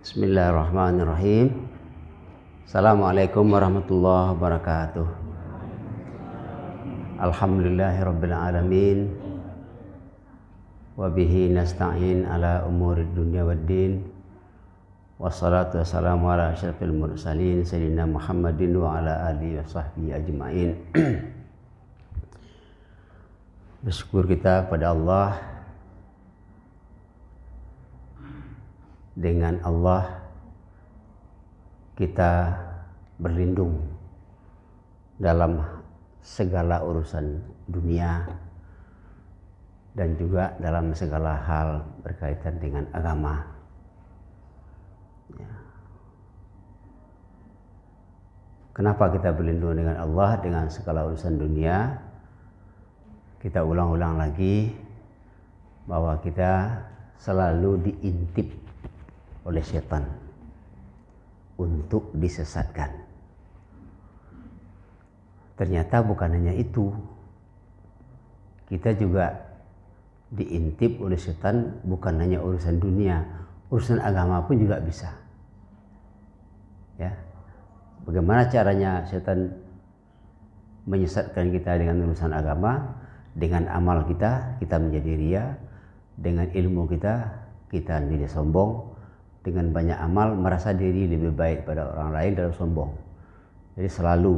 Bismillahirrahmanirrahim. Assalamualaikum warahmatullahi wabarakatuh. Alhamdulillahirabbil alamin. Wa bihi nasta'in ala umurid dunya waddin. Wassalatu wassalamu ala asyrafil mursalin sayyidina Muhammadin wa ala alihi wa sahbihi ajma'in. Bersyukur kita kepada Allah. Dengan Allah kita berlindung dalam segala urusan dunia dan juga dalam segala hal berkaitan dengan agama. Kenapa kita berlindung dengan Allah dengan segala urusan dunia? Kita ulang-ulang lagi bahwa kita selalu diintip oleh setan untuk disesatkan. Ternyata bukan hanya itu, kita juga diintip oleh setan bukan hanya urusan dunia, urusan agama pun juga bisa. Ya, bagaimana caranya setan menyesatkan kita dengan urusan agama? Dengan amal kita menjadi ria, dengan ilmu kita menjadi sombong. Dengan banyak amal merasa diri lebih baik pada orang lain dan sombong. Jadi selalu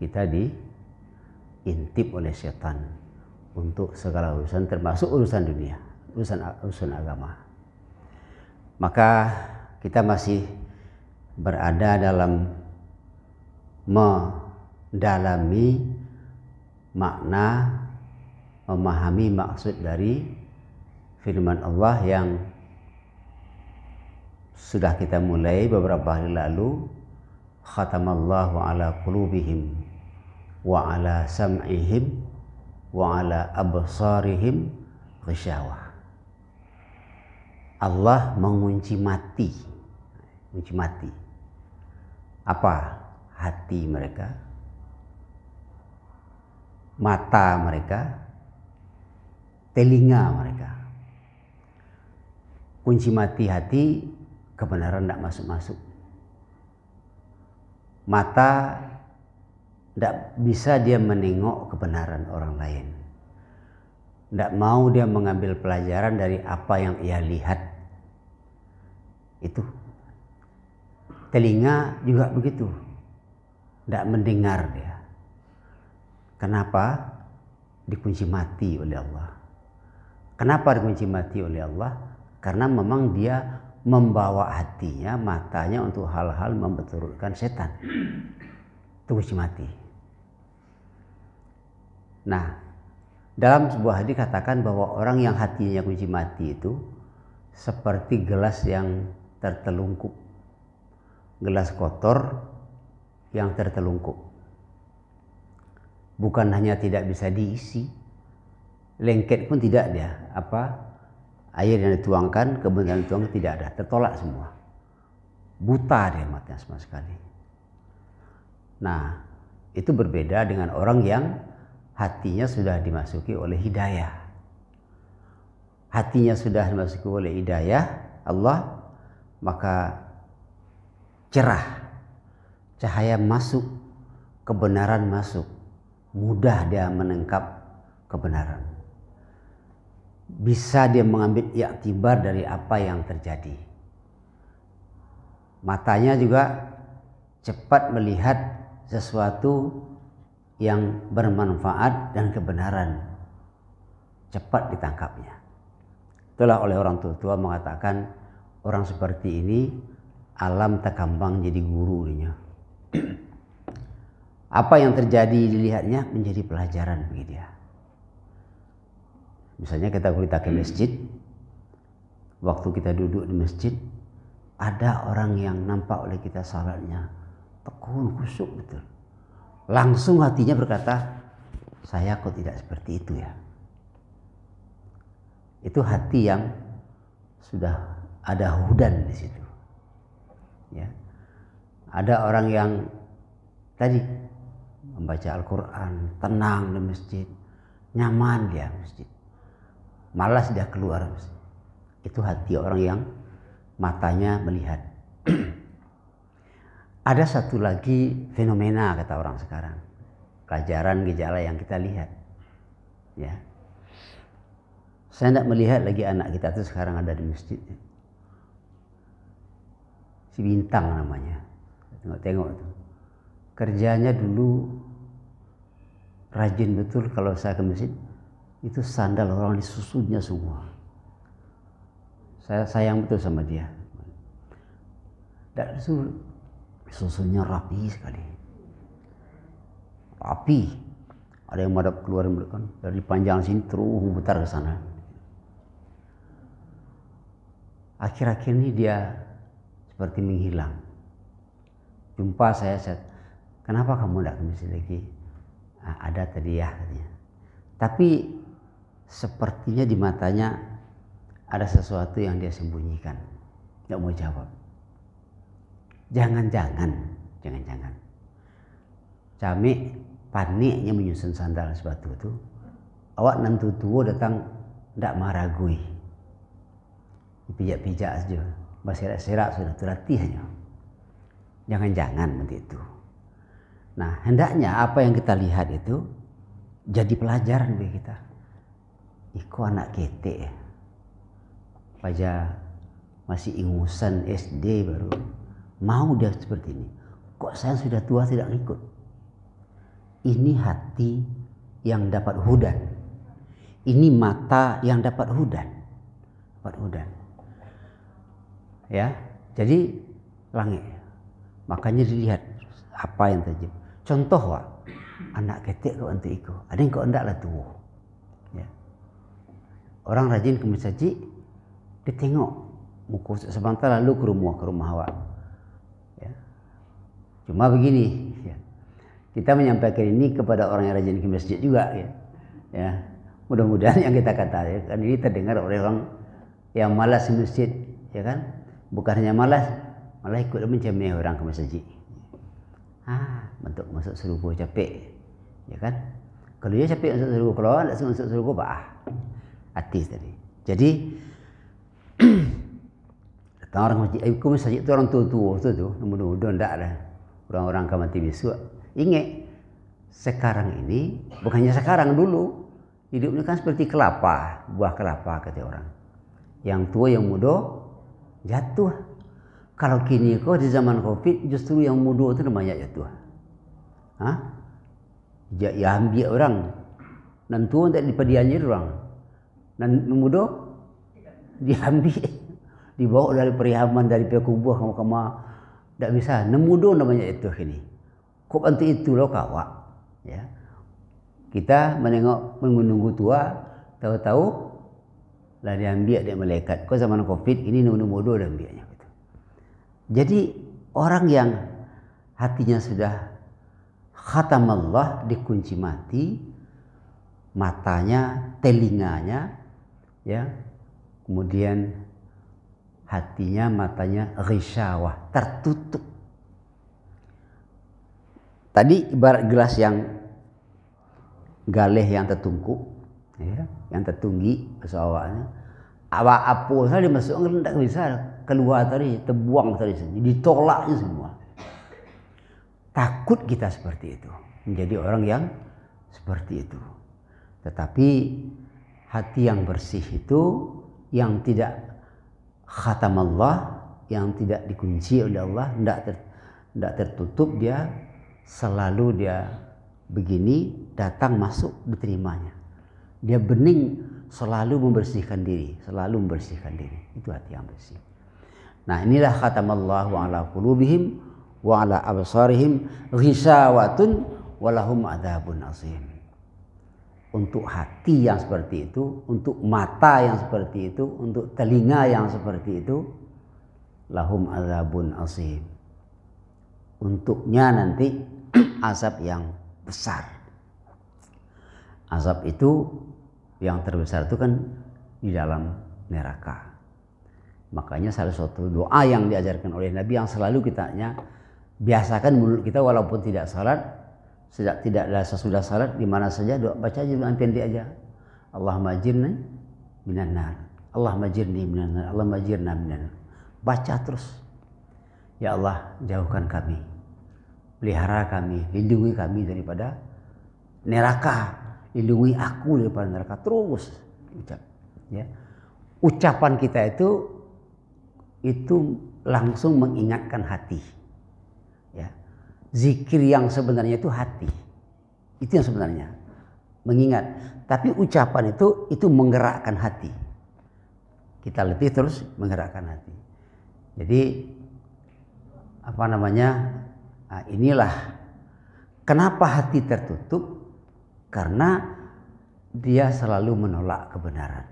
kita diintip oleh setan untuk segala urusan termasuk urusan dunia, urusan agama. Maka kita masih berada dalam mendalami makna, memahami maksud dari firman Allah yang sudah kita mulai beberapa hari lalu. Khatamallahu ala qulubihim wa ala sam'ihim wa ala absarihim ghisyawah. Allah mengunci mati. Mengunci mati. Apa? Hati mereka, mata mereka, telinga mereka. Kunci mati hati, kebenaran tidak masuk-masuk. Mata tidak bisa dia menengok kebenaran orang lain. Tidak mau dia mengambil pelajaran dari apa yang ia lihat. Itu. Telinga juga begitu. Tidak mendengar dia. Kenapa? Dikunci mati oleh Allah. Kenapa dikunci mati oleh Allah? Karena memang dia membawa hatinya, matanya untuk hal-hal memperturutkan setan. Itu kunci mati. Nah, dalam sebuah hadis katakan bahwa orang yang hatinya kunci mati itu seperti gelas yang tertelungkup. Gelas kotor yang tertelungkup. Bukan hanya tidak bisa diisi, lengket pun tidak dia. Air yang dituangkan, kebenaran dituangkan tidak ada, tertolak semua. Buta dia matanya sama sekali. Nah, itu berbeda dengan orang yang hatinya sudah dimasuki oleh hidayah. Hatinya sudah dimasuki oleh hidayah Allah, maka cerah, cahaya masuk, kebenaran masuk, mudah dia menangkap kebenaran. Bisa dia mengambil iktibar dari apa yang terjadi. Matanya juga cepat melihat sesuatu yang bermanfaat dan kebenaran. Cepat ditangkapnya. Itulah oleh orang tua mengatakan orang seperti ini alam takambang jadi guru dia. Apa yang terjadi dilihatnya menjadi pelajaran bagi dia. Misalnya kita ke masjid, waktu kita duduk di masjid, ada orang yang nampak oleh kita salatnya tekun, khusyuk betul. Langsung hatinya berkata, saya kok tidak seperti itu ya. Itu hati yang sudah ada hudan di situ. Ya. Ada orang yang tadi membaca Al-Quran, tenang di masjid, nyaman dia masjid. Malas dia keluar. Itu hati orang yang matanya melihat. Ada satu lagi fenomena kata orang sekarang, pelajaran gejala yang kita lihat. Ya, saya tidak melihat lagi anak kita itu sekarang ada di masjid. Si Bintang namanya, tengok-tengok tuh. Kerjanya dulu rajin betul, kalau saya ke masjid itu sandal orang disusunnya semua. Saya sayang betul sama dia. Dan susunnya rapi sekali. Rapi. Ada yang madep keluar kan dari panjang sini terus memutar ke sana. Akhir-akhir ini dia seperti menghilang. Jumpa saya, kenapa kamu tidak ke masjid lagi? Nah, ada tadi ya katanya. Tapi sepertinya di matanya ada sesuatu yang dia sembunyikan. Tidak mau jawab. Jangan-jangan Cami paniknya menyusun sandal sepatu itu. Awak nanti tua datang tidak maragui. Pijak-pijak saja. Berserak-serak sudah terlatihnya. Jangan-jangan nanti itu. Nah, hendaknya apa yang kita lihat itu jadi pelajaran bagi kita. Iko anak ketek ya. Paja masih ingusan SD baru mau dia seperti ini. Kok saya sudah tua tidak ikut? Ini hati yang dapat hudan. Ini mata yang dapat hudan. Ya, jadi langit. Makanya dilihat apa yang terjadi. Contoh wak, anak ketek kau untuk ikut. Ada yang kau hendaklah tua. Ya. Orang rajin ke masjid, dia tengok muka sebentar lalu ke rumah awak. Ya. Cuma begini, ya. Kita menyampaikan ini kepada orang yang rajin ke masjid juga, ya. Ya. Mudah-mudahan yang kita katakan ini terdengar oleh orang yang malas ke masjid, ya kan? Bukan hanya malas, malah ikut mencemeh orang ke masjid. Bentuk masuk surga capek, ya kan? Kalau dia capek masuk surga, kalau tidak masuk surga apa? Hati tadi. Jadi datang orang masjid, ke masjid itu orang tua-tua tu, mudah-mudahan tidak lah. Orang-orang akan mati besok. Ingat, sekarang ini bukannya sekarang, dulu hidupnya kan seperti kelapa, buah kelapa kata orang. Yang tua yang muda jatuh. Kalau kini kau di zaman Covid justru yang muda itu namanya jatuh. Ya ambil orang. Dan tua tak dipadiannya orang. Dan muda diambil, dibawa dari perihaman, dari kubur kamu tak bisa. Yang muda namanya itu kini. Kau bantu itu loh kawak. Ya. Kita menunggu tua, tahu-tahu lah diambil dari malaikat. Kau zaman Covid ini muda dah ambilnya. Jadi orang yang hatinya sudah khatamallah, dikunci mati, matanya, telinganya, ya, kemudian hatinya, matanya ghisyawah, tertutup. Tadi ibarat gelas yang galeh yang tertungku, ya, yang tertunggi pesawatnya. Apa saja dimasukkan tidak bisa keluar tadi, terbuang tadi, ditolaknya semua. Takut kita seperti itu, menjadi orang yang seperti itu. Tetapi hati yang bersih itu, yang tidak khatam Allah, yang tidak dikunci oleh Allah, tidak tertutup, dia selalu dia begini, datang masuk diterimanya. Dia bening, selalu membersihkan diri. Itu hati yang bersih. Nah, inilah khatamallahu ala qulubihim wa ala absarihim ghisawatun walahum adzabun azim. Untuk hati yang seperti itu, untuk mata yang seperti itu, untuk telinga yang seperti itu, lahum adzabun azim. Untuknya nanti azab yang besar. Azab itu yang terbesar itu kan di dalam neraka. Makanya salah satu doa yang diajarkan oleh Nabi yang selalu kitanya biasakan mulut kita walaupun tidak salat, sesudah salat di mana saja doa, baca aja doa pendek aja. Allahumma ajirni minan nar. Allahumma ajirni minan nar. Allahumma ajirna minan nar. baca terus. Ya Allah, jauhkan kami, pelihara kami, lindungi kami daripada neraka, lindungi aku daripada neraka. Terus ucap, ya. Ucapan kita itu langsung mengingatkan hati, ya. Zikir yang sebenarnya itu hati, itu yang sebenarnya mengingat. Tapi ucapan itu menggerakkan hati. Kita letih terus menggerakkan hati. Jadi inilah kenapa hati tertutup, karena dia selalu menolak kebenaran.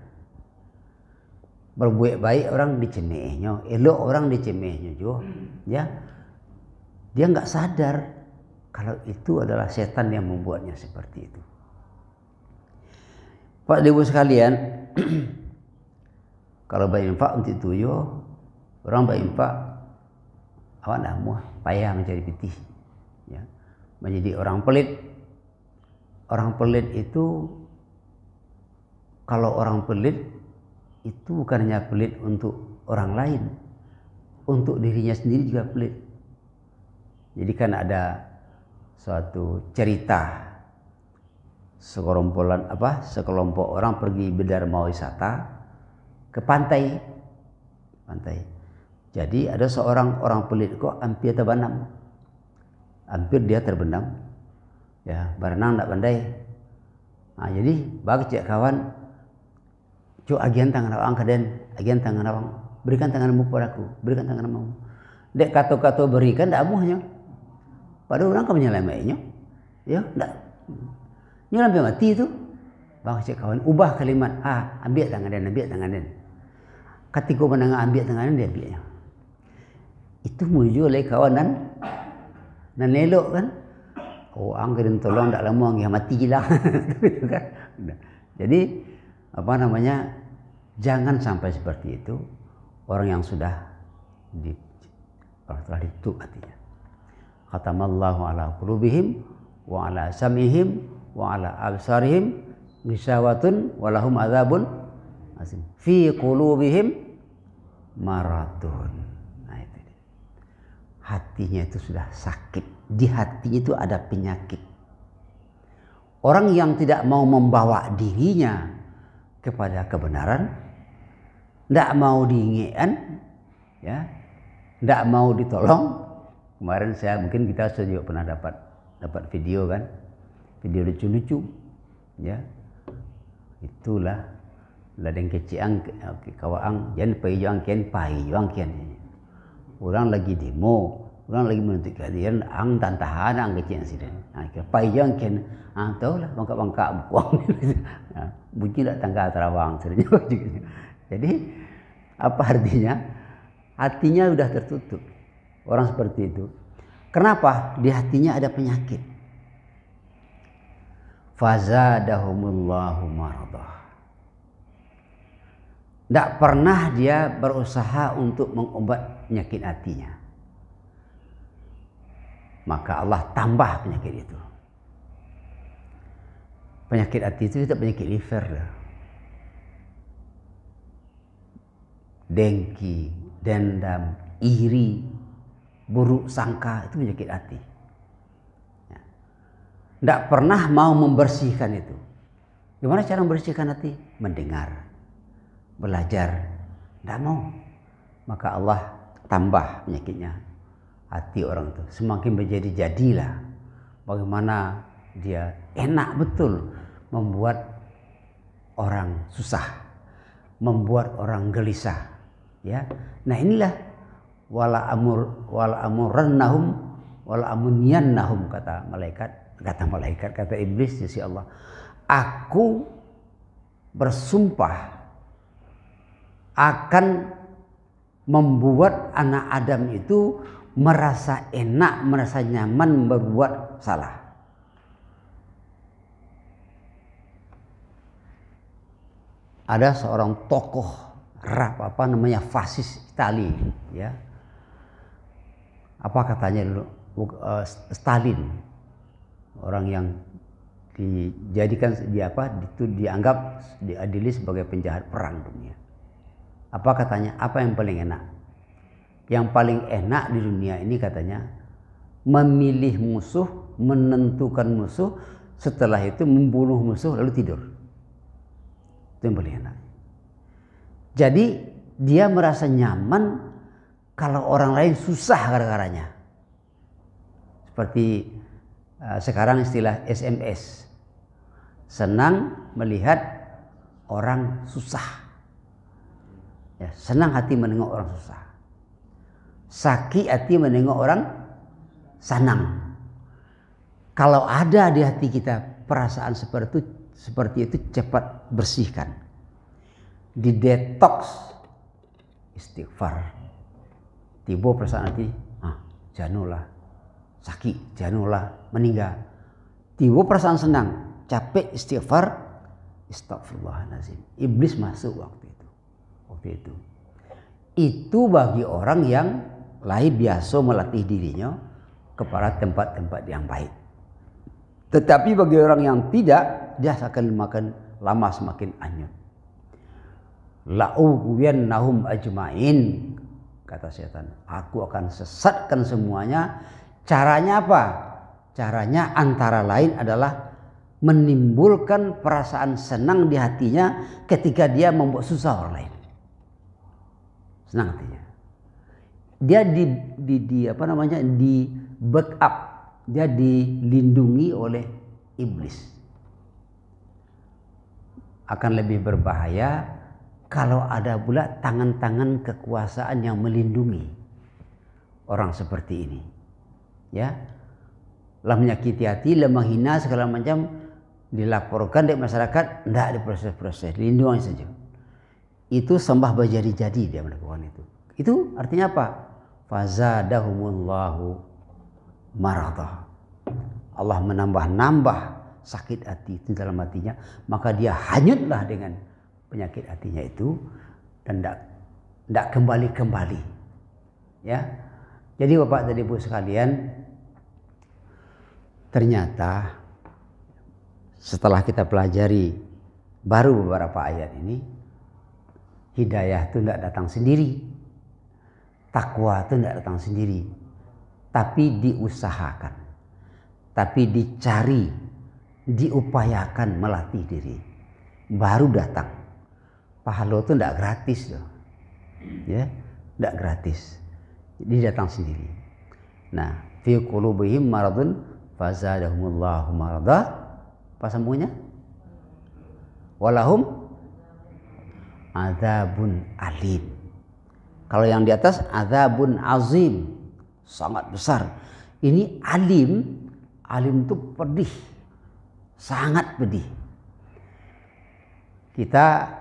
Berbuat baik orang dicemehnya, elok orang dicemehnya juga, ya. Dia nggak sadar kalau itu adalah setan yang membuatnya seperti itu. Pak Ibu sekalian, kalau berinfak untuk tujuh, orang berinfak, awak dah muah payah mencari pitih, ya. Menjadi orang pelit. Orang pelit itu, kalau orang pelit itu bukan hanya pelit untuk orang lain, untuk dirinya sendiri juga pelit. Jadi kan ada suatu cerita sekelompok orang pergi berdharma wisata ke pantai. Jadi ada seorang orang pelit kok hampir terbenam. Hampir dia terbenam. Ya, berenang tak pandai. Nah, jadi bagi cik kawan, cuk agian tangan awang kaden, agian tangan awang, berikan tanganmu padaku, berikan tanganmu. Dek kata-kata berikan tak amuhnya. Padahal orang kan menyelamatnya. Ya, tak. Ini sampai mati itu. Bang cik kawan ubah kalimat, ambil tangan dan. Ketika menengah ambil tangan dia ambilnya. Itu muncul oleh kawanan nan elok kan. Oh, anggerin tolong tak lama dia matilah. Gitu kan. Jadi jangan sampai seperti itu orang yang sudah telah ditutup hatinya. Khatamallahu ala qulubihim wa ala sam'ihim wa ala absarihim ghishawatun wa lahum adzabun azim. Fi qulubihim maradun. Nah, itu dia. Hatinya itu sudah sakit. Di hatinya itu ada penyakit. Orang yang tidak mau membawa dirinya kepada kebenaran, tidak mau diingatkan, ya, tidak mau ditolong. Kemarin mungkin kita juga pernah dapat video kan, video lucu-lucu, ya. Itulah ladeng keciang kawaang jangan pai juang kian. Orang lagi demo, orang lagi menuntut keadilan, ang tantahan ang keciang siden. Pai juang kian, tahu lah bangka bukuang. Bunyi tak tangga terawang sebenarnya. Jadi apa artinya? Hatinya sudah tertutup. Orang seperti itu. Kenapa? Di hatinya ada penyakit. Fazadahumullahu maradah. Tidak pernah dia berusaha untuk mengobat penyakit hatinya. Maka Allah tambah penyakit itu. Penyakit hati itu tidak penyakit liver. Dengki, dendam, iri, buruk sangka, itu penyakit hati. Tidak pernah mau membersihkan itu. Gimana cara membersihkan hati? Mendengar, belajar. Tidak mau. Maka Allah tambah penyakitnya. Hati orang itu semakin menjadi-jadilah. Bagaimana dia enak betul membuat orang susah, membuat orang gelisah, ya. Nah, inilah wala amurannahum wala amunyannahum kata iblis ya Allah. Aku bersumpah akan membuat anak Adam itu merasa enak, merasa nyaman berbuat salah. Ada seorang tokoh fasis Itali, ya. Apa katanya dulu? Stalin, orang yang dijadikan dianggap diadili sebagai penjahat perang dunia. Apa katanya? Apa yang paling enak? yang paling enak di dunia ini katanya memilih musuh, menentukan musuh, setelah itu membunuh musuh lalu tidur. Itu yang paling enak. Jadi dia merasa nyaman kalau orang lain susah gara-garanya. Seperti sekarang istilah SMS. Senang melihat orang susah. Ya, senang hati menengok orang susah. Sakit hati menengok orang senang. Kalau ada di hati kita perasaan seperti itu cepat bersihkan. Di detox istighfar. Tiba perasaan hati, janulah sakit, janulah meninggal. Tiba perasaan senang, capek istighfar, astagfirullahaladzim. Iblis masuk waktu itu. Itu bagi orang yang lain biasa melatih dirinya kepada tempat-tempat yang baik. Tetapi bagi orang yang tidak, dia akan makan lama semakin anyut. La'ughwiyannahum ajmain, kata setan. Aku akan sesatkan semuanya. Caranya apa? Caranya antara lain adalah menimbulkan perasaan senang di hatinya ketika dia membuat susah orang lain. Senang hatinya. Dia di backup, dia dilindungi oleh iblis. Akan lebih berbahaya kalau ada pula tangan-tangan kekuasaan yang melindungi orang seperti ini. Ya, lah menyakiti hati, lah menghina segala macam, dilaporkan di masyarakat, tidak diproses-proses, dilindungi saja. Itu sembah berjadi-jadi dia melakukan itu. Itu artinya apa? Fazadahumullahu maradah. Allah menambah-nambah sakit hati itu dalam hatinya, maka dia hanyutlah dengan penyakit hatinya itu dan tidak kembali-kembali. Ya. Jadi Bapak dan Ibu sekalian, ternyata setelah kita pelajari baru beberapa ayat ini, hidayah itu tidak datang sendiri, takwa itu tidak datang sendiri, tapi diusahakan, tapi dicari, diupayakan melatih diri, baru datang. Pahala itu tidak gratis loh, ya, tidak gratis. Jadi datang sendiri. Nah, fi qulubihim maradun fazadahumullahu marada. Apa sambungnya? Walahum adzabun alim. Kalau yang di atas adzabun azim, sangat besar. Ini alim, alim itu pedih, sangat pedih. Kita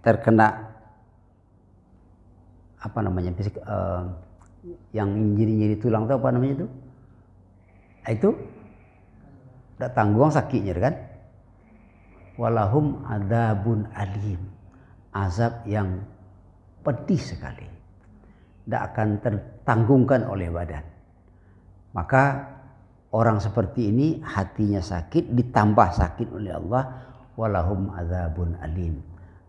terkena yang nyiri-nyiri tulang itu apa namanya itu? Itu tidak tanggung sakitnya kan? Walahum adzabun alim, azab yang pedih sekali, tidak akan tertanggungkan oleh badan. Maka orang seperti ini hatinya sakit ditambah sakit oleh Allah. Walahum adzabun alim.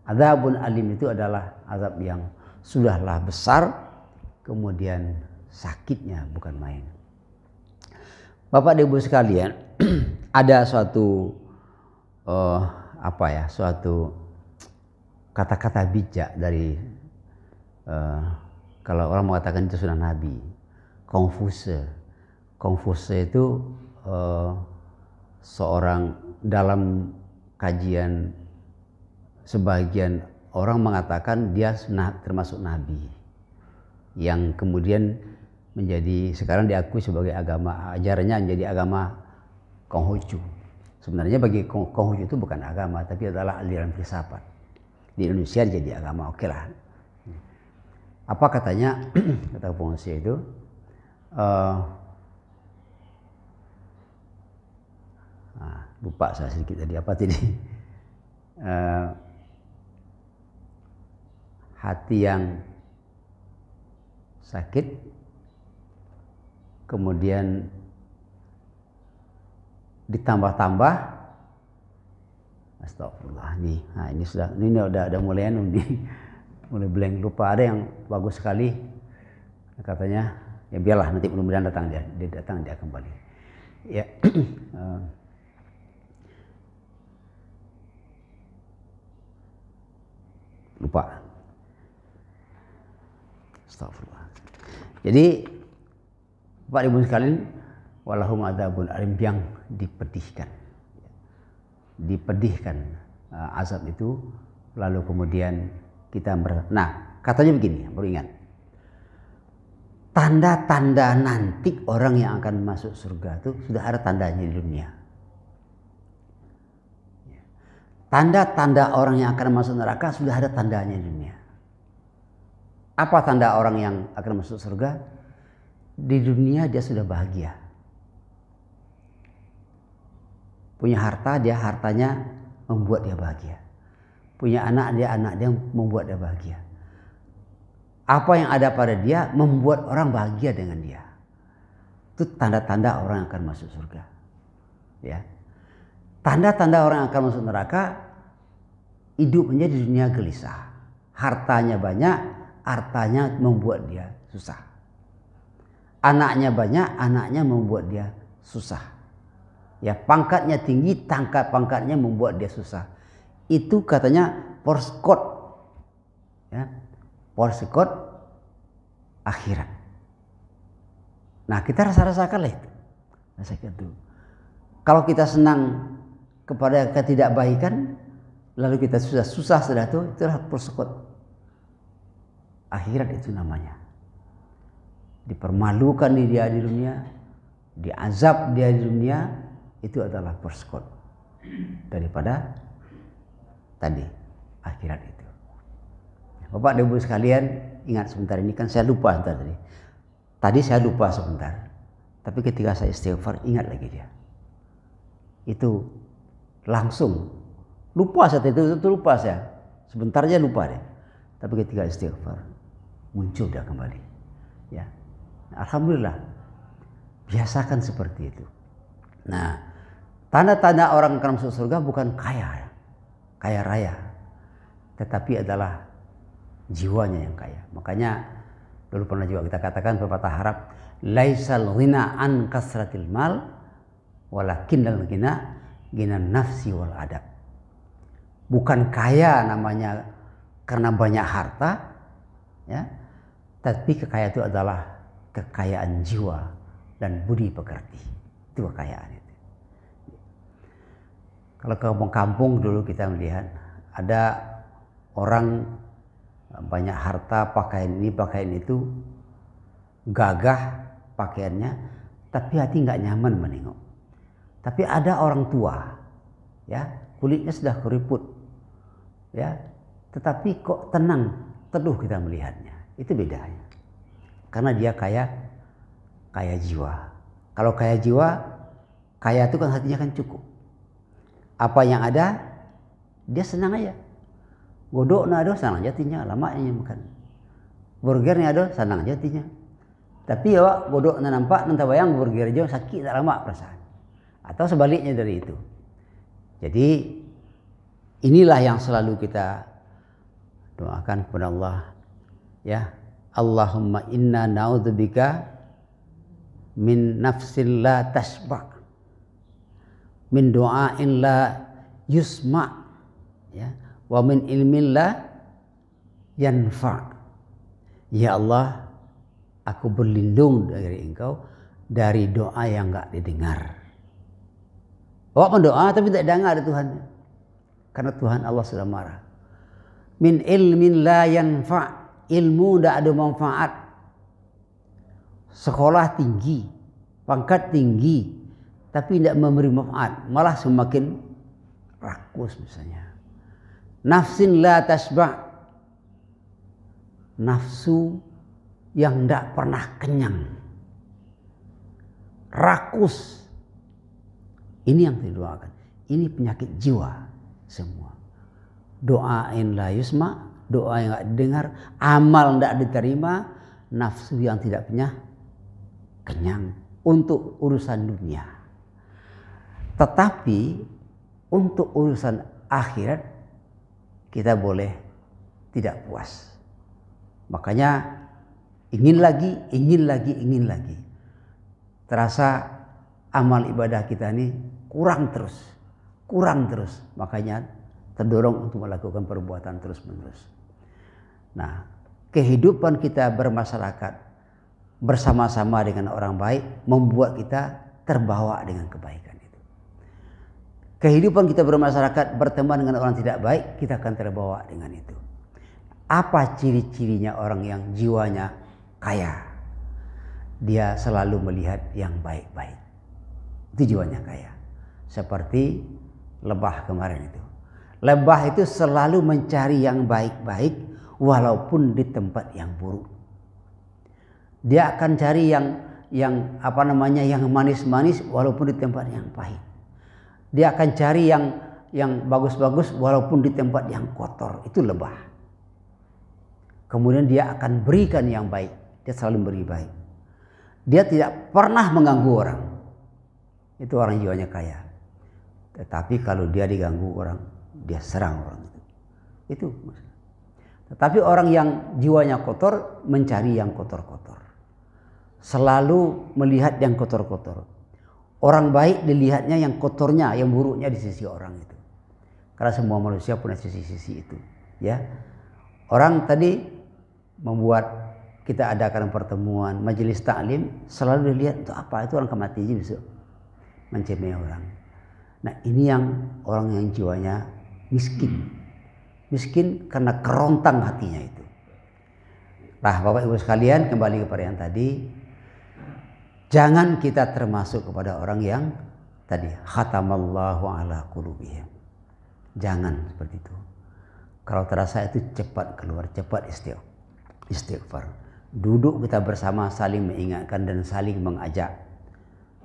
Adzabun alim itu adalah azab yang sudahlah besar, kemudian sakitnya bukan main. Bapak dan Ibu sekalian, ada suatu suatu kata-kata bijak dari kalau orang mengatakan itu sudah Nabi, Konfuse. Konfuse itu seorang, dalam kajian sebagian orang mengatakan dia termasuk Nabi yang kemudian sekarang diakui sebagai agama, ajarannya menjadi agama Konghucu. Sebenarnya bagi Konghucu itu bukan agama, tapi adalah aliran filsafat. Di Indonesia jadi agama, oke lah. Apa katanya? Kata Konghucu itu, lupa saya sedikit tadi apa tadi. Hati yang sakit kemudian ditambah-tambah Astagfirullah nih. Nah, ini udah mulai nih. Mulai blank, lupa. Ada yang bagus sekali. Katanya, ya biarlah nanti mudah-mudahan dia kembali. Ya. Lupa. Astagfirullah. Jadi Bapak Ibu sekalian, walahum adzabun alim, yang dipedihkan. Azab itu, lalu kemudian kita nah, katanya begini, baru ingat. Tanda-tanda nanti orang yang akan masuk surga itu sudah ada tandanya di dunia. Tanda-tanda orang yang akan masuk neraka sudah ada tandanya di dunia. Apa tanda orang yang akan masuk surga? Di dunia dia sudah bahagia. Punya harta, hartanya membuat dia bahagia. Punya anak dia membuat dia bahagia. Apa yang ada pada dia membuat orang bahagia dengan dia. Itu tanda-tanda orang yang akan masuk surga. Ya. Tanda-tanda orang yang akan masuk neraka, hidupnya di dunia gelisah. Hartanya banyak, hartanya membuat dia susah. Anaknya banyak, anaknya membuat dia susah. Ya, pangkatnya tinggi, pangkatnya membuat dia susah. Itu katanya porskot. Ya, porskot akhirat. Nah, kita rasa-rasakanlah itu. Rasakan itu. Kalau kita senang kepada ketidakbaikan, lalu kita susah sudah itulah porskot akhirat itu namanya. Dipermalukan dia di dunia, diazab dia di dunia, itu adalah porskot daripada tadi akhirat itu. Bapak dan Ibu sekalian, ingat sebentar, ini kan saya lupa tadi. Tadi saya lupa sebentar, tapi ketika saya istighfar ingat lagi dia. Itu langsung lupa saat itu lupa saya. Sebentar aja lupa deh. Tapi ketika istighfar muncul dia kembali. Ya. Alhamdulillah. Biasakan seperti itu. Nah, tanda-tanda orang akan masuk surga bukan kaya raya, tetapi adalah jiwanya yang kaya. Makanya dulu pernah juga kita katakan pepatah Arab, laisal ghina an kasratil mal walakinnal ghina ghinan nafsi wal adab. Bukan kaya namanya karena banyak harta, ya, tapi kekayaan itu adalah kekayaan jiwa dan budi pekerti. Itu kekayaan itu. Kalau ke kampung dulu kita melihat ada orang banyak harta, pakaian ini, pakaian itu, gagah pakaiannya, tapi hati nggak nyaman menengok. Tapi ada orang tua, ya, kulitnya sudah keriput, ya, tetapi kok tenang, teduh kita melihatnya. Itu bedanya. Karena dia kaya jiwa. Kalau kaya jiwa, kaya itu kan hatinya kan cukup. Apa yang ada, dia senang aja. Godok na ada, senang jatinya, lamanya makan. Burgernya ada, senang jatinya. Tapi ya, godok na nampak, nanti bayang burger aja sakit tak lama perasaan. Atau sebaliknya dari itu. Jadi inilah yang selalu kita doakan kepada Allah. Ya, Allahumma inna na'udzubika min nafsin la tashba, min du'ain la yusma, ya, wa min ilmin la yanfa. Ya Allah, aku berlindung dari Engkau dari doa yang enggak didengar. Awak mendoa tapi tidak dengar dari Tuhan. Karena Tuhan Allah sudah marah. Min ilmin la yanfa, ilmu tidak ada manfaat. Sekolah tinggi, pangkat tinggi, tapi tidak memberi manfaat, malah semakin rakus misalnya. Nafsin la tasba', nafsu yang tidak pernah kenyang, rakus. Ini yang didoakan. Ini penyakit jiwa semua. Doain la yusma, doa yang tidak didengar, amal tidak diterima, nafsu yang tidak punya kenyang untuk urusan dunia. Tetapi untuk urusan akhirat kita boleh tidak puas. Makanya ingin lagi. Terasa amal ibadah kita ini kurang terus. Makanya terdorong untuk melakukan perbuatan terus-menerus. Nah, kehidupan kita bermasyarakat bersama-sama dengan orang baik membuat kita terbawa dengan kebaikan itu. Kehidupan kita bermasyarakat berteman dengan orang tidak baik, kita akan terbawa dengan itu. Apa ciri-cirinya orang yang jiwanya kaya? Dia selalu melihat yang baik-baik. Itu jiwanya kaya. Seperti lebah kemarin itu. Lebah itu selalu mencari yang baik-baik walaupun di tempat yang buruk. Dia akan cari yang manis-manis walaupun di tempat yang pahit. Dia akan cari yang bagus-bagus walaupun di tempat yang kotor. Itu lebah. Kemudian dia akan berikan yang baik. Dia selalu beri baik. Dia tidak pernah mengganggu orang. Itu orang jiwanya kaya. Tetapi kalau dia diganggu orang, dia serang orang itu. Itu. Tetapi orang yang jiwanya kotor mencari yang kotor-kotor. Selalu melihat yang kotor-kotor. Orang baik dilihatnya yang kotornya, yang buruknya di sisi orang itu. Karena semua manusia punya sisi-sisi itu, ya. Orang tadi membuat kita adakan pertemuan majelis taklim, selalu dilihat untuk apa? Itu orang mati besok mencemeh orang. Nah, ini yang orang yang jiwanya miskin. Miskin karena kerontang hatinya itu. Nah, Bapak Ibu sekalian, kembali kepada yang tadi. Jangan kita termasuk kepada orang yang tadi khatamallahu ala qulubihim. Jangan seperti itu. Kalau terasa itu cepat keluar, cepat istighfar. Duduk kita bersama saling mengingatkan dan saling mengajak.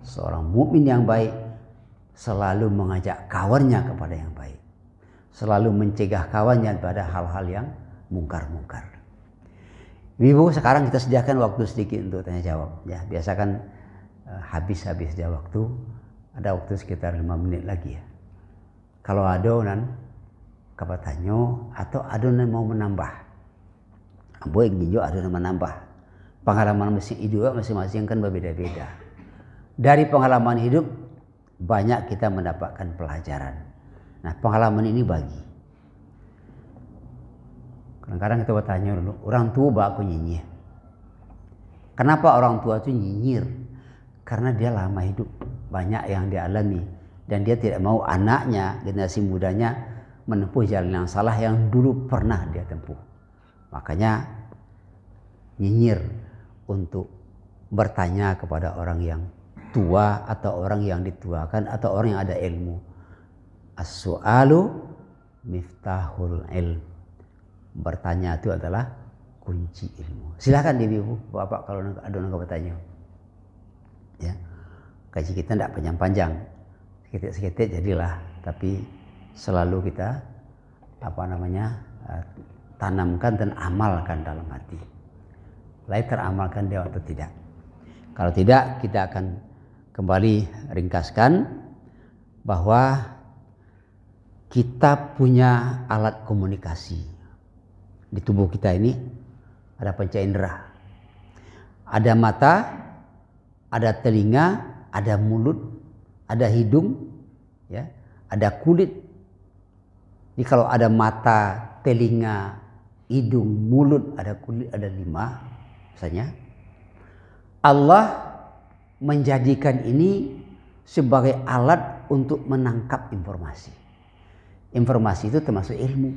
Seorang mukmin yang baik selalu mengajak kawannya kepada yang baik. Selalu mencegah kawannya pada hal-hal yang mungkar-mungkar. Ibu, sekarang kita sediakan waktu sedikit untuk tanya jawab. Ya, biasa kan habis dia waktu. Ada waktu sekitar 5 menit lagi ya. Kalau adonan kapatanyo atau adonan mau menambah. Boleh nginjo adonan menambah. Pengalaman masing-masing kan berbeda-beda. Dari pengalaman hidup banyak kita mendapatkan pelajaran. Nah, pengalaman ini bagi. Kadang-kadang kita bertanya dulu, orang tua baku nyinyir. Kenapa orang tua itu nyinyir? Karena dia lama hidup, banyak yang dia alami. Dan dia tidak mau anaknya, generasi mudanya menempuh jalan yang salah yang dulu pernah dia tempuh. Makanya nyinyir untuk bertanya kepada orang yang tua atau orang yang dituakan atau orang yang ada ilmu. As-su'alu miftahul ilm. Bertanya itu adalah kunci ilmu. Silakan Ibu, Bapak kalau ada yang bertanya. Ya. Kaji kita tidak panjang-panjang. Sedikit-sedikit jadilah, tapi selalu kita tanamkan dan amalkan dalam hati. Lain teramalkan dia atau tidak. Kalau tidak, kita akan kembali ringkaskan bahwa kita punya alat komunikasi. Di tubuh kita ini ada panca indera. Ada mata, ada telinga, ada mulut, ada hidung, ya, ada kulit. Jadi kalau ada mata, telinga, hidung, mulut, ada kulit, ada 5 misalnya. Allah menjadikan ini sebagai alat untuk menangkap informasi. Informasi itu termasuk ilmu,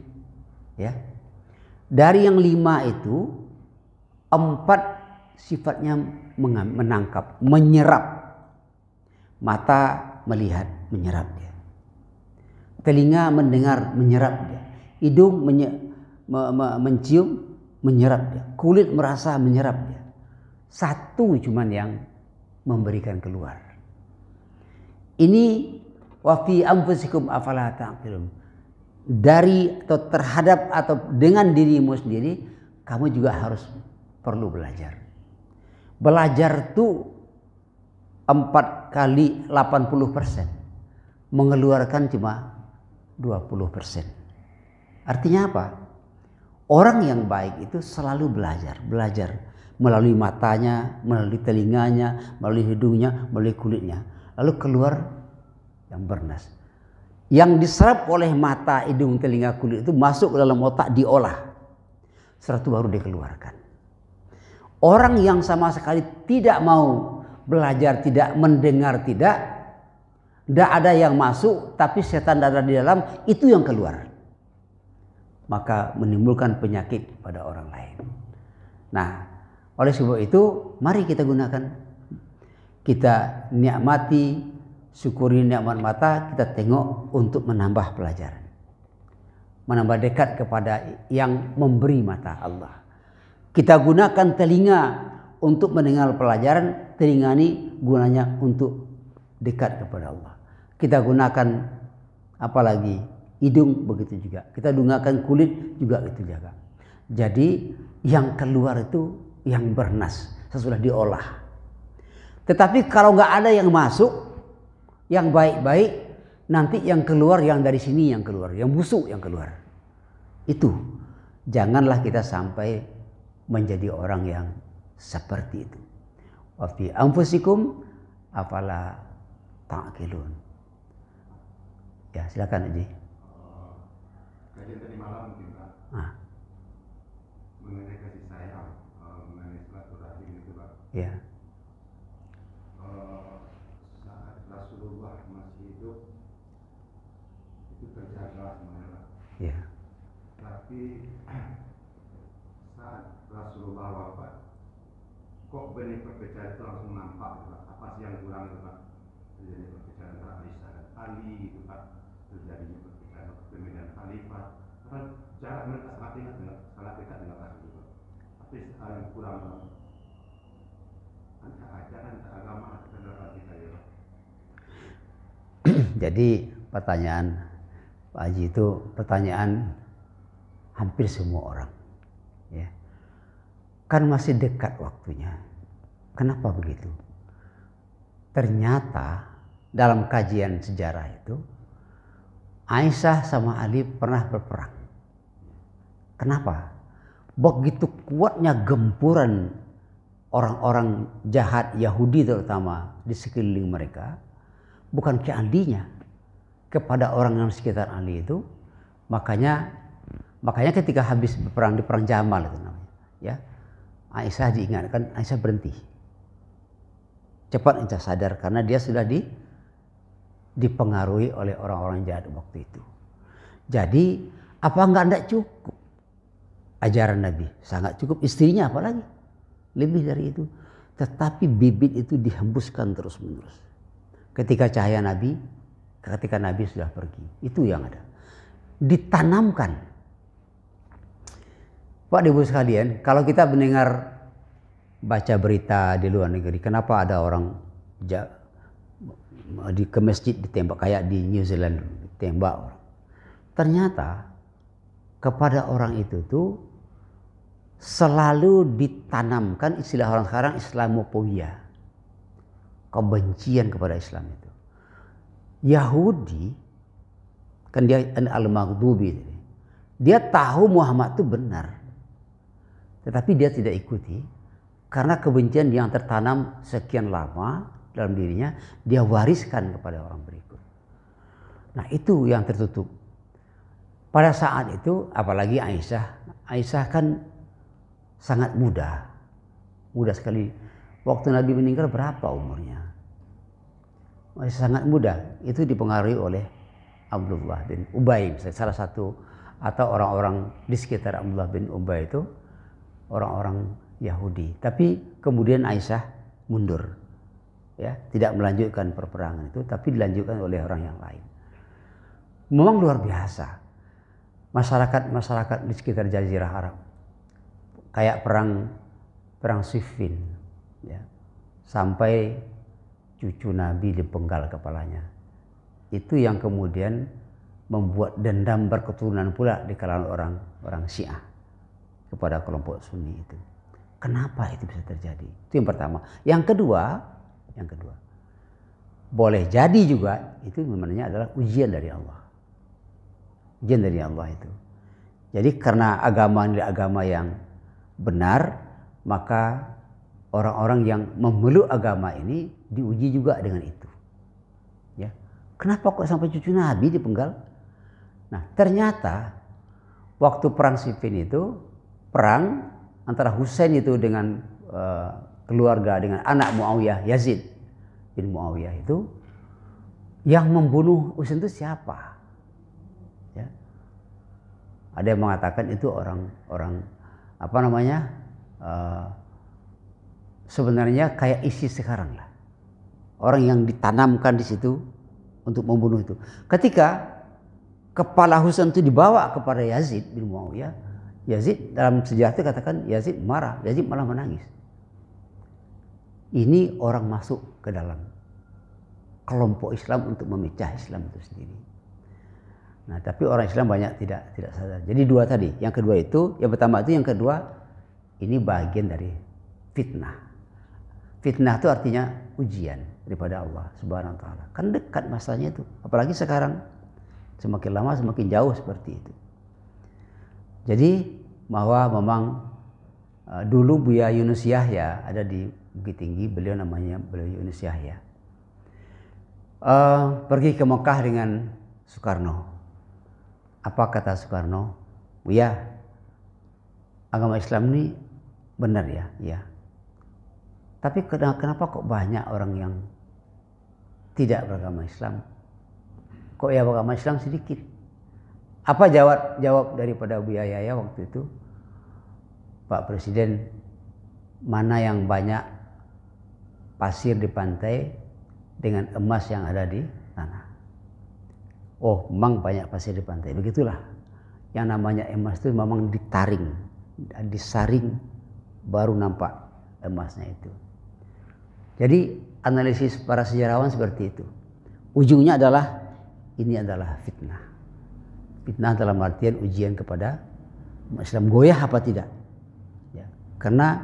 ya. Dari yang 5 itu 4 sifatnya menangkap, menyerap. Mata melihat, menyerap dia. Telinga mendengar, menyerap dia. Hidung mencium, menyerap dia. Kulit merasa, menyerap dia. Satu cuman yang memberikan keluar. Ini wa fi anfusikum afala ta'qilun. Dari atau terhadap atau dengan dirimu sendiri, kamu juga harus perlu belajar. Belajar itu 4 kali 80%. Mengeluarkan cuma 20%. Artinya apa? Orang yang baik itu selalu belajar melalui matanya, melalui telinganya, melalui hidungnya, melalui kulitnya. Lalu keluar yang bernas. Yang diserap oleh mata, hidung, telinga, kulit itu masuk ke dalam otak, diolah. Setelah itu baru dikeluarkan. Orang yang sama sekali tidak mau belajar, tidak mendengar, tidak ada yang masuk, tapi setan ada di dalam, itu yang keluar. Maka menimbulkan penyakit pada orang lain. Nah, oleh sebab itu, mari kita gunakan. Kita nikmati, syukuri nikmat mata, kita tengok untuk menambah pelajaran. Menambah dekat kepada yang memberi mata, Allah. Kita gunakan telinga untuk mendengar pelajaran, telinga ini gunanya untuk dekat kepada Allah. Kita gunakan apalagi hidung begitu juga. Kita gunakan kulit juga itu juga. Jadi yang keluar itu yang bernas, sesudah diolah. Tetapi kalau nggak ada yang masuk, yang baik-baik, nanti yang keluar yang dari sini yang keluar, yang busuk yang keluar. Itu janganlah kita sampai menjadi orang yang seperti itu. Wa fi anfusikum afala ta'qilun. Ya, silakan Haji. Kajian tadi malam mungkin Pak, mengenai kasih sayang, mengenai silaturahim itu Pak. Ya. Saat Rasulullah masih hidup itu terjaga semuanya Pak. Ya. Tapi saat Rasulullah wafat, kok benih perpecahan itu langsung nampak Pak? Apa sih yang kurang itu Pak? Terjadi perpecahan antara Aisyah dan Ali itu Pak, terjadinya perpecahan pemilihan khalifah. Kan jarak mereka sangat dekat dengan Rasulullah. Tapi yang kurang antara ajaran, antara agama, antara kita ya. Jadi pertanyaan Pak Haji itu pertanyaan hampir semua orang, ya. Kan masih dekat waktunya. Kenapa begitu? Ternyata dalam kajian sejarah itu Aisyah sama Ali pernah berperang. Kenapa? Begitu kuatnya gempuran orang-orang jahat Yahudi terutama di sekeliling mereka, bukan ke Ali-nya, kepada orang yang sekitar Ali itu. Makanya ketika habis berperang di perang Jamal itu namanya, ya, Aisyah diingatkan, Aisyah berhenti. Cepat Aisyah sadar karena dia sudah dipengaruhi oleh orang-orang jahat waktu itu. Jadi apa enggak cukup ajaran Nabi? Sangat cukup. Istrinya apalagi lebih dari itu. Tetapi bibit itu dihembuskan terus menerus. Ketika Nabi sudah pergi, itu yang ada. Ditanamkan. Pak Ibu sekalian, kalau kita mendengar baca berita di luar negeri, kenapa ada orang ke masjid ditembak, kayak di New Zealand ditembak orang. Ternyata kepada orang itu tuh selalu ditanamkan istilah orang sekarang Islamophobia, kebencian kepada Islam itu. Yahudi kan dia al-Maghdubi, dia tahu Muhammad itu benar, tetapi dia tidak ikuti karena kebencian yang tertanam sekian lama dalam dirinya, dia wariskan kepada orang berikut. Nah, itu yang tertutup. Pada saat itu, apalagi Aisyah kan sangat muda sekali. Waktu Nabi meninggal berapa umurnya? Masih sangat muda. Itu dipengaruhi oleh Abdullah bin Ubay, salah satu, atau orang-orang di sekitar Abdullah bin Ubay itu orang-orang Yahudi. Tapi kemudian Aisyah mundur. Ya, tidak melanjutkan perperangan itu, tapi dilanjutkan oleh orang yang lain. Memang luar biasa. Masyarakat di sekitar Jazirah Arab, kayak perang Siffin, ya, sampai cucu Nabi dipenggal kepalanya. Itu yang kemudian membuat dendam berketurunan pula di kalangan orang Syiah kepada kelompok Sunni itu. Kenapa itu bisa terjadi? Itu yang pertama. Yang kedua, boleh jadi juga itu sebenarnya adalah ujian dari Allah. ujian dari Allah itu. Jadi karena agama ini agama yang benar, maka orang-orang yang memeluk agama ini diuji juga dengan itu. Ya, kenapa kok sampai cucu Nabi dipenggal? Nah, ternyata waktu perang Siffin itu, perang antara Husain itu dengan keluarga, dengan anak Muawiyah, Yazid bin Muawiyah itu, yang membunuh Husain itu siapa? Ya. Ada yang mengatakan itu orang apa namanya, sebenarnya kayak ISIS sekarang lah, orang yang ditanamkan di situ untuk membunuh itu. Ketika kepala Husain itu dibawa kepada Yazid bin Muawiyah, Yazid dalam sejarah itu katakan Yazid marah, Yazid malah menangis. Ini orang masuk ke dalam kelompok Islam untuk memecah Islam itu sendiri. Nah, tapi orang Islam banyak tidak sadar. Jadi dua tadi, yang kedua itu, yang pertama itu, yang kedua ini bagian dari fitnah. Fitnah itu artinya ujian daripada Allah Subhanahu wa taala. Kan dekat masanya itu, apalagi sekarang semakin lama semakin jauh seperti itu. Jadi bahwa memang dulu Buya Yunus Yahya ada di Bukit Tinggi, beliau namanya beliau Yunus Yahya. Pergi ke Mekah dengan Soekarno. Apa kata Soekarno? Buya, agama Islam ini benar ya? Ya. Tapi kenapa kok banyak orang yang tidak beragama Islam? Kok ya beragama Islam sedikit? Apa jawab daripada Buya Yahya waktu itu? Pak Presiden, mana yang banyak pasir di pantai dengan emas yang ada di tanah? Oh, memang banyak pasir di pantai. Begitulah. Yang namanya emas itu memang ditaring, disaring, baru nampak emasnya itu. Jadi analisis para sejarawan seperti itu. Ujungnya adalah ini adalah fitnah. Fitnah dalam artian ujian kepada Islam, goyah apa tidak. Ya. Karena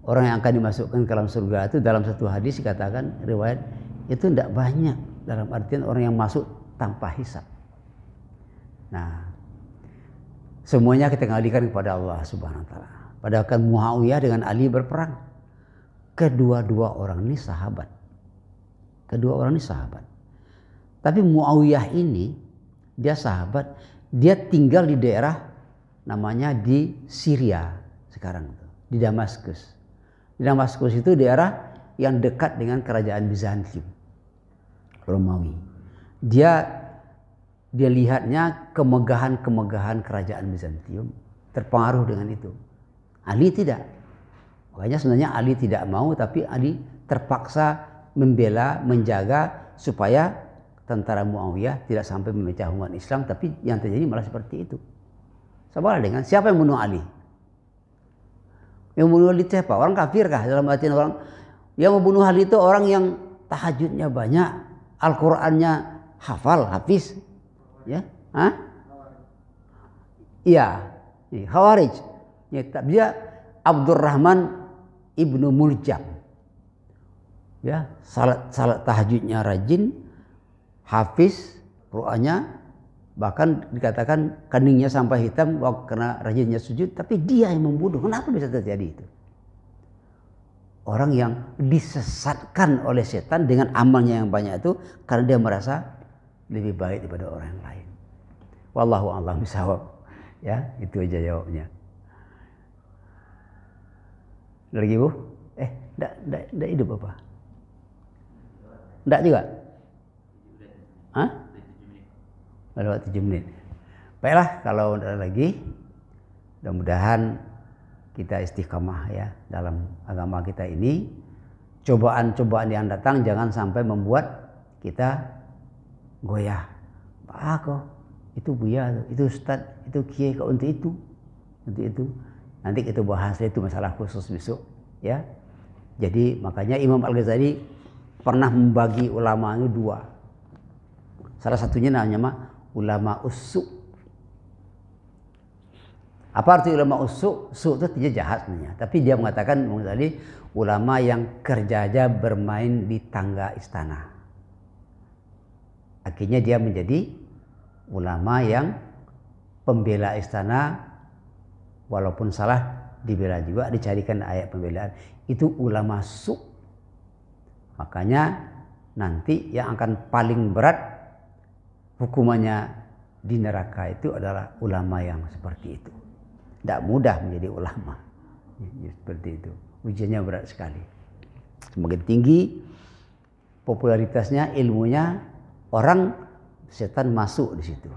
orang yang akan dimasukkan ke dalam surga itu dalam satu hadis dikatakan riwayat itu tidak banyak, dalam artian orang yang masuk tanpa hisab. Nah, semuanya kita kembalikan kepada Allah Subhanahu wa taala. Padahal kan Muawiyah dengan Ali berperang. Kedua-dua orang ini sahabat. Tapi Muawiyah ini dia sahabat, dia tinggal di daerah namanya di Syria sekarang, di Damaskus. Di Damaskus itu daerah yang dekat dengan kerajaan Bizantium, Romawi. Dia lihatnya kemegahan kerajaan Bizantium, terpengaruh dengan itu. Ali tidak. Makanya sebenarnya Ali tidak mau, tapi Ali terpaksa membela, menjaga supaya tentara Muawiyah tidak sampai memecah umat Islam, tapi yang terjadi malah seperti itu. Sama dengan siapa yang membunuh Ali? Yang membunuh Ali itu siapa? Orang kafir kah? Dalam artian orang yang membunuh Ali itu orang yang tahajudnya banyak, Al-Qur'annya hafal, hafiz. Ya? Hah? Iya, Khawarij. Ya, dia Abdurrahman ibnu Muljam. Ya, salat tahajudnya rajin, hafiz Qur'annya, bahkan dikatakan keningnya sampai hitam karena rajinnya sujud, tapi dia yang membunuh. Kenapa bisa terjadi itu? Orang yang disesatkan oleh setan dengan amalnya yang banyak itu karena dia merasa lebih baik daripada orang yang lain. Wallahu a'lam bishawab. Ya, itu aja jawabnya. Lagi Bu? Enggak hidup apa? Enggak juga? Hah? Lewat 7 menit. Baiklah, kalau ada lagi, mudah-mudahan kita istiqamah ya dalam agama kita ini. Cobaan-cobaan yang datang jangan sampai membuat kita goyah. Kok itu Buya, itu Ustaz, itu Kiai kok untuk itu. Nanti kita bahas itu masalah khusus besok ya. Jadi makanya Imam Al-Ghazali pernah membagi ulama itu 2. Salah satunya namanya ulama usuk. Apa arti ulama usuk? Usuk itu tidak jahat sebenarnya, tapi dia mengatakan Imam Ghazali ulama yang kerjanya bermain di tangga istana. Akhirnya dia menjadi ulama yang pembela istana, walaupun salah dibela juga, dicarikan ayat pembelaan. Itu ulama su. Makanya nanti yang akan paling berat hukumannya di neraka itu adalah ulama yang seperti itu. Tidak mudah menjadi ulama. Seperti itu. Ujiannya berat sekali. Semakin tinggi popularitasnya, ilmunya, orang setan masuk di situ.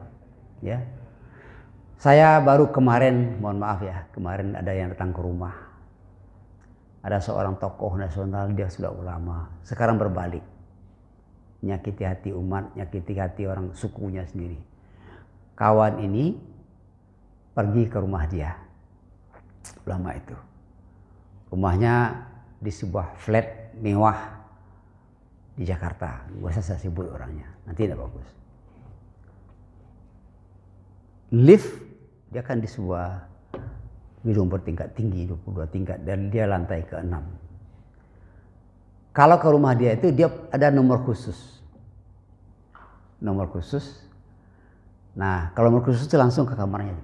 Ya. Saya baru kemarin, mohon maaf ya, kemarin ada yang datang ke rumah. Ada seorang tokoh nasional, dia sudah ulama. Sekarang berbalik. Nyakiti hati umat, nyakiti hati orang sukunya sendiri. Kawan ini pergi ke rumah dia, ulama itu. Rumahnya di sebuah flat mewah di Jakarta. Gak usah saya sebut orangnya, nanti tidak bagus. Lift, dia kan di sebuah gedung bertingkat tinggi, 22 tingkat, dan dia lantai ke-6. Kalau ke rumah dia itu, dia ada nomor khusus. Nomor khusus. Nah, kalau nomor khusus itu langsung ke kamarnya.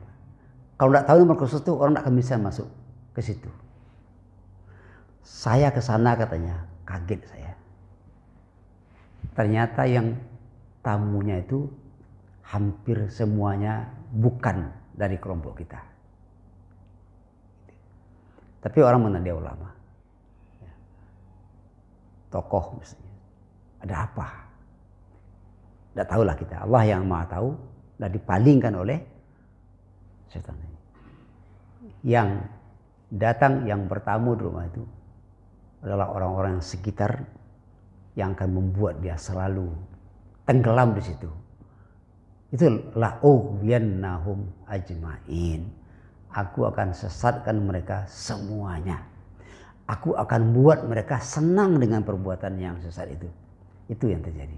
Kalau tidak tahu nomor khusus itu, orang tidak akan bisa masuk ke situ. Saya ke sana katanya, kaget saya. Ternyata yang tamunya itu hampir semuanya bukan dari kelompok kita. Tapi orang mengenal dia ulama. Tokoh misalnya. Ada apa? Tidak tahulah kita. Allah yang maha tahu. Dan dipalingkan oleh setan ini. Yang datang, yang bertamu di rumah itu adalah orang-orang sekitar yang akan membuat dia selalu tenggelam di situ. Itu la ughwiyannahum ajmain. Aku akan sesatkan mereka semuanya. Aku akan buat mereka senang dengan perbuatan yang sesat itu. Itu yang terjadi.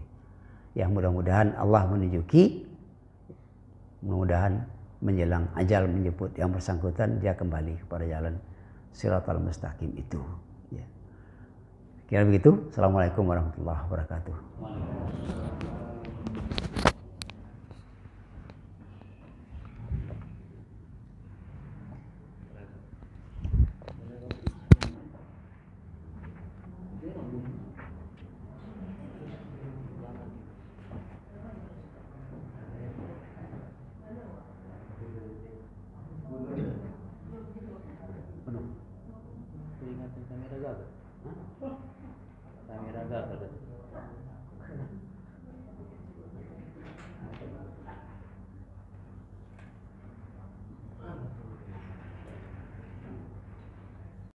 Yang mudah-mudahan Allah menunjuki, mudah-mudahan menjelang ajal menjemput yang bersangkutan, dia kembali kepada jalan Shiratal Mustaqim itu. Ya. Kira begitu. Assalamualaikum warahmatullahi wabarakatuh.